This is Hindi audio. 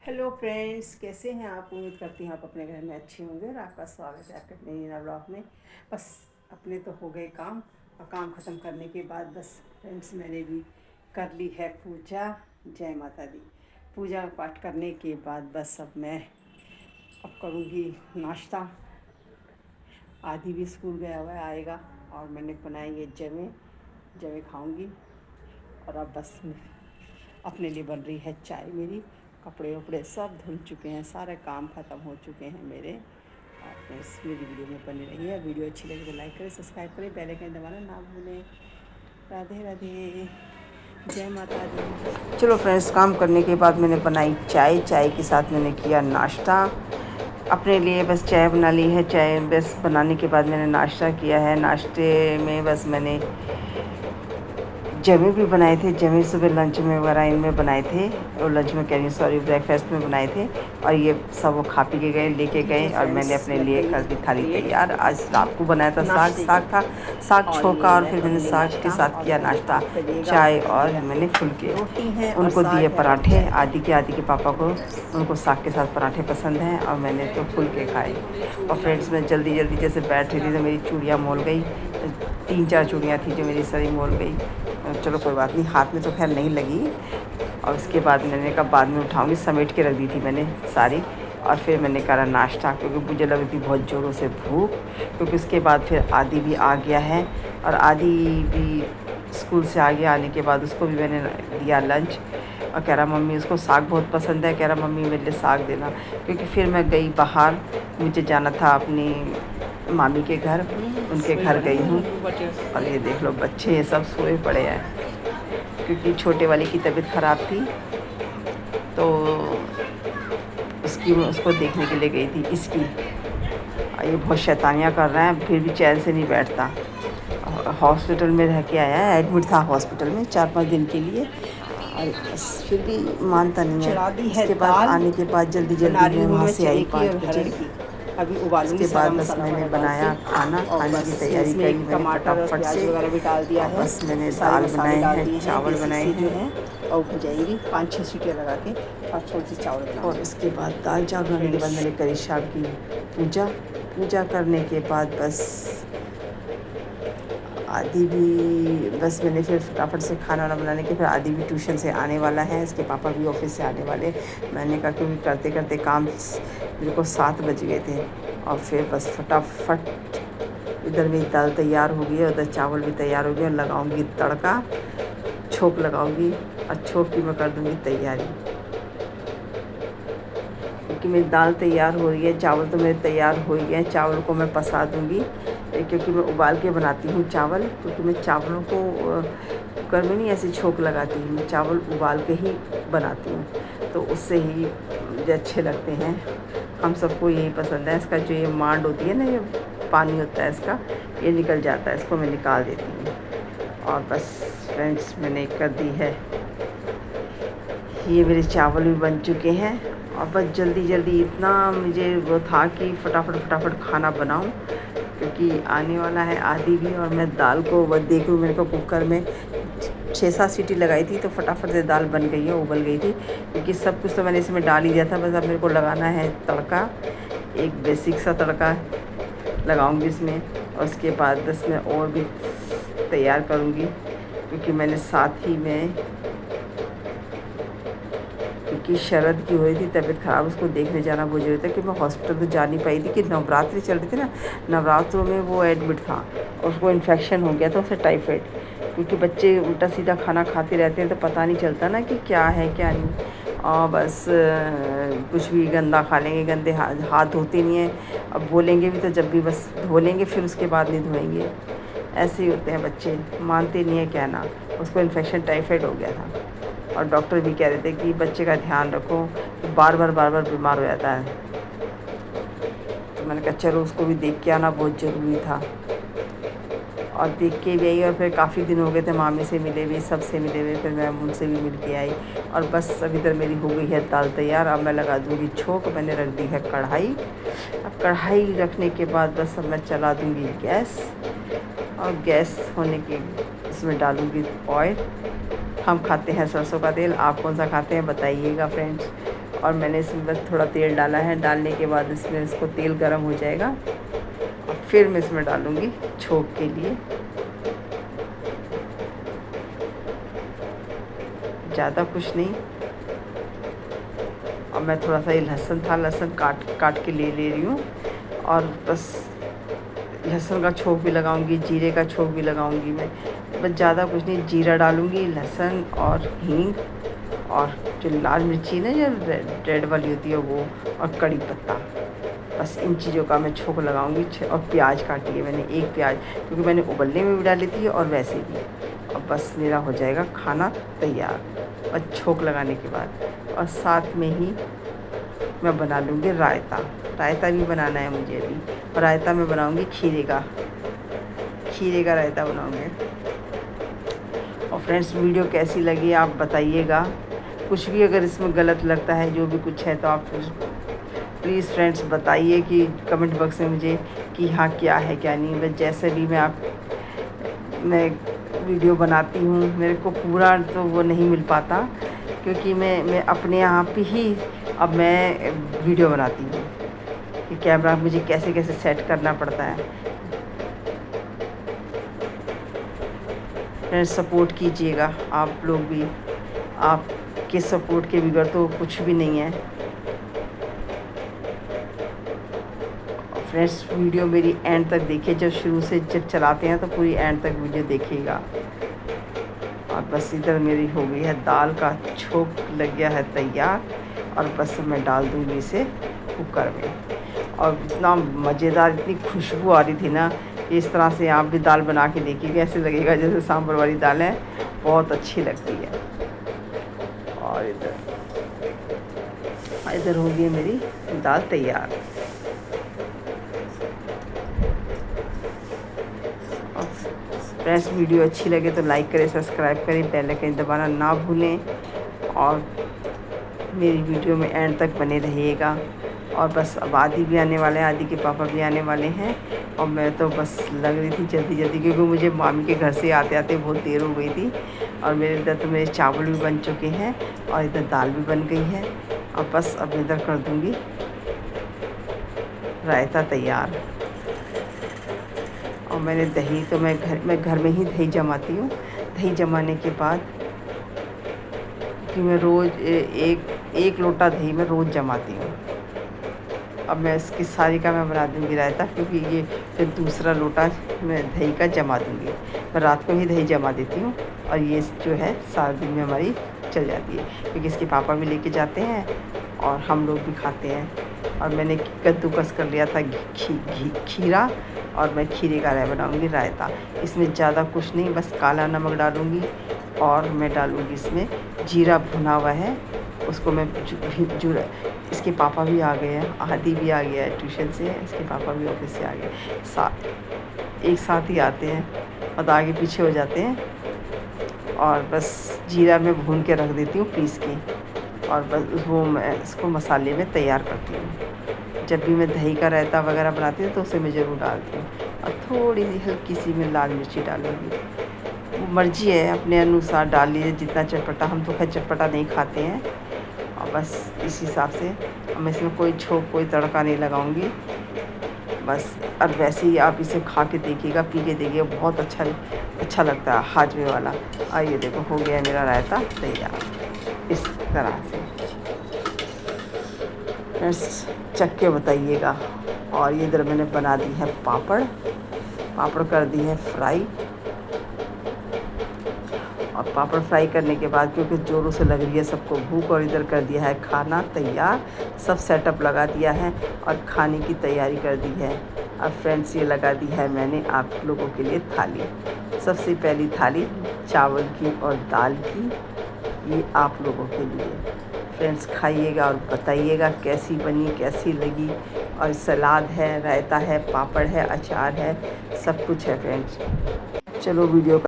हेलो फ्रेंड्स, कैसे हैं आप। उम्मीद करती हूँ आप अपने घर में अच्छे होंगे और आपका स्वागत है आपके अपने नए ब्लॉग में। बस अपने तो हो गए काम, और काम ख़त्म करने के बाद बस फ्रेंड्स मैंने भी कर ली है पूजा। जय माता दी। पूजा पाठ करने के बाद बस अब करूँगी नाश्ता। आदि भी स्कूल गया हुआ है, आएगा और मैंने बनाई है जमे। जमे खाऊँगी। और अब बस अपने लिए बन रही है चाय मेरी। कपड़े वपड़े सब धुल चुके हैं, सारे काम ख़त्म हो चुके हैं मेरे। और फ्रेंड्स मेरी वीडियो में बनी रहिए। वीडियो अच्छी लगे तो लाइक करें, सब्सक्राइब करें, बेल आइकन दबाना ना भूलें। राधे राधे, जय माता दी। चलो फ्रेंड्स, काम करने के बाद मैंने बनाई चाय। चाय के साथ मैंने किया नाश्ता। अपने लिए बस चाय बना ली है। चाय बस बनाने के बाद मैंने नाश्ता किया है। नाश्ते में बस मैंने जमे भी बनाए थे। जमे सुबह लंच में वगैरह इनमें बनाए थे, और लंच में कह रही सॉरी ब्रेकफास्ट में बनाए थे। और ये सब वो खा पी के गए, लेके गए, और मैंने अपने लिए कर दी थाली तैयार। आज रात को बनाया था साग था, साग छोका, और फिर मैंने साग के साथ किया नाश्ता, चाय, और मैंने फुल्के उनको दिए पराठे। आदि के पापा को, उनको साग के साथ पराठे पसंद हैं, और मैंने तो फुल्के खाए। और फ्रेंड्स मैं जल्दी जल्दी जैसे बैठ रही थी तो मेरी चूड़ियाँ मोल गई। 3-4 चूड़ियाँ थी जो मेरी सारी मोल गई। चलो कोई बात नहीं, हाथ में तो खैर नहीं लगी। और उसके बाद मैंने कहा बाद में उठाऊंगी, समेट के रख दी थी मैंने सारी। और फिर मैंने करा नाश्ता, क्योंकि मुझे लग रही थी बहुत ज़ोरों से भूख। क्योंकि उसके बाद फिर आदि भी आ गया है, और आदि भी स्कूल से आ गया। आने के बाद उसको भी मैंने दिया लंच, और कह रहा मम्मी, उसको साग बहुत पसंद है, कह रहा मम्मी मेरे लिए साग देना। क्योंकि फिर मैं गई बाहर, मुझे जाना था अपनी मामी के घर, उनके घर गई हूँ। और ये देख लो बच्चे ये सब सोए पड़े हैं, क्योंकि छोटे वाले की तबीयत ख़राब थी, तो उसको देखने के लिए गई थी इसकी। ये बहुत शैतानियाँ कर रहा है, फिर भी चैन से नहीं बैठता। हॉस्पिटल में रह के आया है, एडमिट था हॉस्पिटल में 4-5 दिन के लिए, और बस फिर भी मानता नहीं है। इसके बाद आने के बाद जल्दी जल्दी मैं वहाँ से आई 5 बजे। अभी उबालूंगी। उसके बाद बस मैंने बनाया खाना, खाने की तैयारी करी मैंने फटाफट से। वगैरह भी डाल दिया है, बस मैंने दाल बनाए हैं, चावल बनाए हैं, जो हैं और भुजाएंगी 5-6 सीटियाँ लगा के, और थोड़ी सी चावल बनाऊंगी। और इसके बाद दाल चावल बनाने के बाद मैंने करी शाम की पूजा। पूजा करने के बाद बस आदि भी, बस मैंने फिर फटाफट से खाना वाना बनाने के, फिर आदि भी ट्यूशन से आने वाला है, इसके पापा भी ऑफिस से आने वाले। मैंने कहा क्योंकि करते करते काम मेरे को 7 बज गए थे। और फिर बस फटाफट इधर मेरी दाल तैयार हो गई है, उधर चावल भी तैयार हो गए। लगाऊंगी तड़का, छोंक लगाऊंगी, और छोंक की मैं कर दूंगी तैयारी। क्योंकि मेरी दाल तैयार हो रही है, चावल तो मेरे तैयार हो ही गए। चावल को मैं पसा दूंगी, क्योंकि मैं उबाल के बनाती हूँ चावल। क्योंकि मैं चावलों को कुकर में नहीं ऐसे छोंक लगाती हूँ, मैं चावल उबाल के ही बनाती हूँ, तो उससे ही मुझे अच्छे लगते हैं। हम सबको यही पसंद है। इसका जो ये मांड होती है ना, ये पानी होता है इसका, ये निकल जाता है, इसको मैं निकाल देती हूँ। और बस फ्रेंड्स मैंने कर दी है, ये मेरे चावल भी बन चुके हैं। और बस जल्दी जल्दी इतना मुझे वो था कि फटाफट खाना बनाऊं, क्योंकि आने वाला है आदि भी। और मैं दाल को बस देख रही हूँ, मेरे को कुकर में 6-7 सीटी लगाई थी, तो फटाफट से दाल बन गई है, उबल गई थी। क्योंकि सब कुछ तो मैंने इसमें डाल ही दिया था। बस अब मेरे को लगाना है तड़का, एक बेसिक सा तड़का लगाऊंगी इसमें। और उसके बाद बस मैं और भी तैयार करूँगी, क्योंकि मैंने साथ ही में, क्योंकि शरद की हुई थी तबीयत ख़राब, उसको देखने जाना बहुत ज़रूरी था। कि मैं हॉस्पिटल तो जा नहीं पाई थी, कि नवरात्रि चल रही थी ना, नवरात्रों में वो एडमिट था, उसको इन्फेक्शन हो गया था, उसे टाइफाइड। क्योंकि बच्चे उल्टा सीधा खाना खाते रहते हैं, तो पता नहीं चलता ना कि क्या है क्या नहीं। और बस कुछ भी गंदा खा लेंगे, गंदे हाथ धोते नहीं हैं। अब बोलेंगे भी तो जब भी बस धो लेंगे, फिर उसके बाद नहीं धोएंगे। ऐसे ही होते हैं बच्चे, मानते नहीं है कहना। उसको इन्फेक्शन टाइफाइड हो गया था, और डॉक्टर भी कह रहे थे कि बच्चे का ध्यान रखो, बार बार बीमार हो जाता है। तो मैंने कहा चलो उसको भी देख के आना बहुत ज़रूरी था। और देख के भी आई, और फिर काफ़ी दिन हो गए थे, मामी से मिले हुए, सबसे मिले हुए, फिर मैं उनसे भी मिल के आई। और बस अभी तक मेरी हो गई है दाल तैयार। अब मैं लगा दूँगी छोंक, मैंने रख दी है कढ़ाई। अब कढ़ाई रखने के बाद बस अब मैं चला दूँगी गैस, और गैस होने के इसमें डालूँगी ऑयल। हम खाते हैं सरसों का तेल, आप कौन सा खाते हैं बताइएगा फ्रेंड्स। और मैंने इसमें बस थोड़ा तेल डाला है। डालने के बाद इसमें इसको तेल गर्म हो जाएगा और फिर मैं इसमें डालूँगी छोंक के लिए। ज़्यादा कुछ नहीं। और मैं थोड़ा सा ये लहसुन था, लहसुन काट के ले रही हूँ और बस लहसुन का छोंक भी लगाऊंगी, जीरे का छोंक भी लगाऊंगी मैं। बस ज़्यादा कुछ नहीं, जीरा डालूंगी, लहसुन और हींग और जो लाल मिर्ची ना जो रेड वाली होती है वो, और कड़ी पत्ता। बस इन चीज़ों का मैं छोंक लगाऊंगी। और प्याज काटी है मैंने, एक प्याज, क्योंकि मैंने उबलने में भी डाली थी और वैसे भी। और बस मेरा हो जाएगा खाना तैयार और छोंक लगाने के बाद। और साथ में ही मैं बना लूँगी रायता। रायता भी बनाना है मुझे अभी। और रायता मैं बनाऊँगी खीरे का रायता बनाऊँगी। और फ्रेंड्स, वीडियो कैसी लगी आप बताइएगा। कुछ भी अगर इसमें गलत लगता है, जो भी कुछ है, तो आप प्लीज़ फ्रेंड्स बताइए कि कमेंट बॉक्स में मुझे कि हाँ क्या है क्या नहीं। बस जैसे भी मैं वीडियो बनाती हूँ, मेरे को पूरा तो वो नहीं मिल पाता, क्योंकि मैं अपने यहाँ पे ही अब मैं वीडियो बनाती हूँ कि कैमरा मुझे कैसे कैसे सेट करना पड़ता है। फ्रेंड्स, सपोर्ट कीजिएगा आप लोग भी। आपके सपोर्ट के बगैर तो कुछ भी नहीं है। फ्रेंड्स, वीडियो मेरी एंड तक देखिए। जब शुरू से जब चलाते हैं तो पूरी एंड तक वीडियो देखिएगा। और बस इधर मेरी हो गई है दाल का छोंक, लग गया है तैयार। और बस मैं डाल दूँगी इसे कुकर में। और इतना मज़ेदार, इतनी खुशबू आ रही थी ना, इस तरह से आप भी दाल बना के देखिएगा। ऐसे लगेगा जैसे सांभर वाली दाल है, बहुत अच्छी लगती है। और इधर हो गई मेरी दाल तैयार। फ्रेंड्स, वीडियो अच्छी लगे तो लाइक करें, सब्सक्राइब करें, बेल आइकन दबाना ना भूलें। और मेरी वीडियो में एंड तक बने रहिएगा। और बस अब आदि भी आने वाले हैं, आदि के पापा भी आने वाले हैं। और मैं तो बस लग रही थी जल्दी जल्दी, क्योंकि मुझे मामी के घर से आते आते बहुत देर हो गई थी। और मेरे इधर तो मेरे चावल भी बन चुके हैं और इधर दाल भी बन गई है। और बस अब इधर कर दूँगी रायता तैयार। और मैंने दही तो मैं घर में ही दही जमाती हूँ। दही जमाने के बाद कि मैं रोज़ एक लोटा दही मैं रोज़ जमाती हूँ। अब मैं इसकी सारी का मैं बना दूँगी रायता, क्योंकि ये फिर दूसरा लोटा मैं दही का जमा दूँगी। मैं रात को ही दही जमा देती हूँ और ये जो है सारा दिन में हमारी चल जाती है, क्योंकि इसके पापा भी लेके जाते हैं और हम लोग भी खाते हैं। और मैंने कद्दूकस कर लिया था खीरा, और मैं खीरे का बनाऊँगी रायता। इसमें ज़्यादा कुछ नहीं, बस काला नमक डालूँगी और मैं डालूँगी इसमें जीरा भुना हुआ है, उसको मैं इसके पापा भी आ गए हैं, आदि भी आ गया है ट्यूशन से, इसके पापा भी ऑफिस से आ गए, एक साथ ही आते हैं और आगे पीछे हो जाते हैं। और बस जीरा में भून के रख देती हूँ पीस के, और बस वो मैं इसको मसाले में तैयार करती हूँ। जब भी मैं दही का रायता वगैरह बनाती हूँ तो उसे मैं ज़रूर डालती हूँ। और थोड़ी सी हल्की सी मैं लाल मिर्ची डालूँगी। वो मर्जी है, अपने अनुसार डाल लीजिए जितना चटपटा। हम तो खैर चटपटा नहीं खाते हैं। और बस इस हिसाब से मैं इसमें कोई छोंक, कोई तड़का नहीं लगाऊंगी बस। और वैसे ही आप इसे खा के देखिएगा, पी के देखिएगा, बहुत अच्छा लगता है हाजमे वाला। आइए देखो, हो गया मेरा रायता तैयार इस तरह से। बस चख के बताइएगा। और ये इधर मैंने बना दी है पापड़ कर दी है फ्राई। और पापड़ फ्राई करने के बाद, क्योंकि ज़ोरों से लग रही है सबको भूख, और इधर कर दिया है खाना तैयार। सब सेटअप लगा दिया है और खाने की तैयारी कर दी है। अब फ्रेंड्स, ये लगा दी है मैंने आप लोगों के लिए थाली। सबसे पहली थाली चावल की और दाल की, ये आप लोगों के लिए। फ्रेंड्स, खाइएगा और बताइएगा कैसी बनी, कैसी लगी। और सलाद है, रायता है, पापड़ है, अचार है, सब कुछ है फ्रेंड्स। चलो वीडियो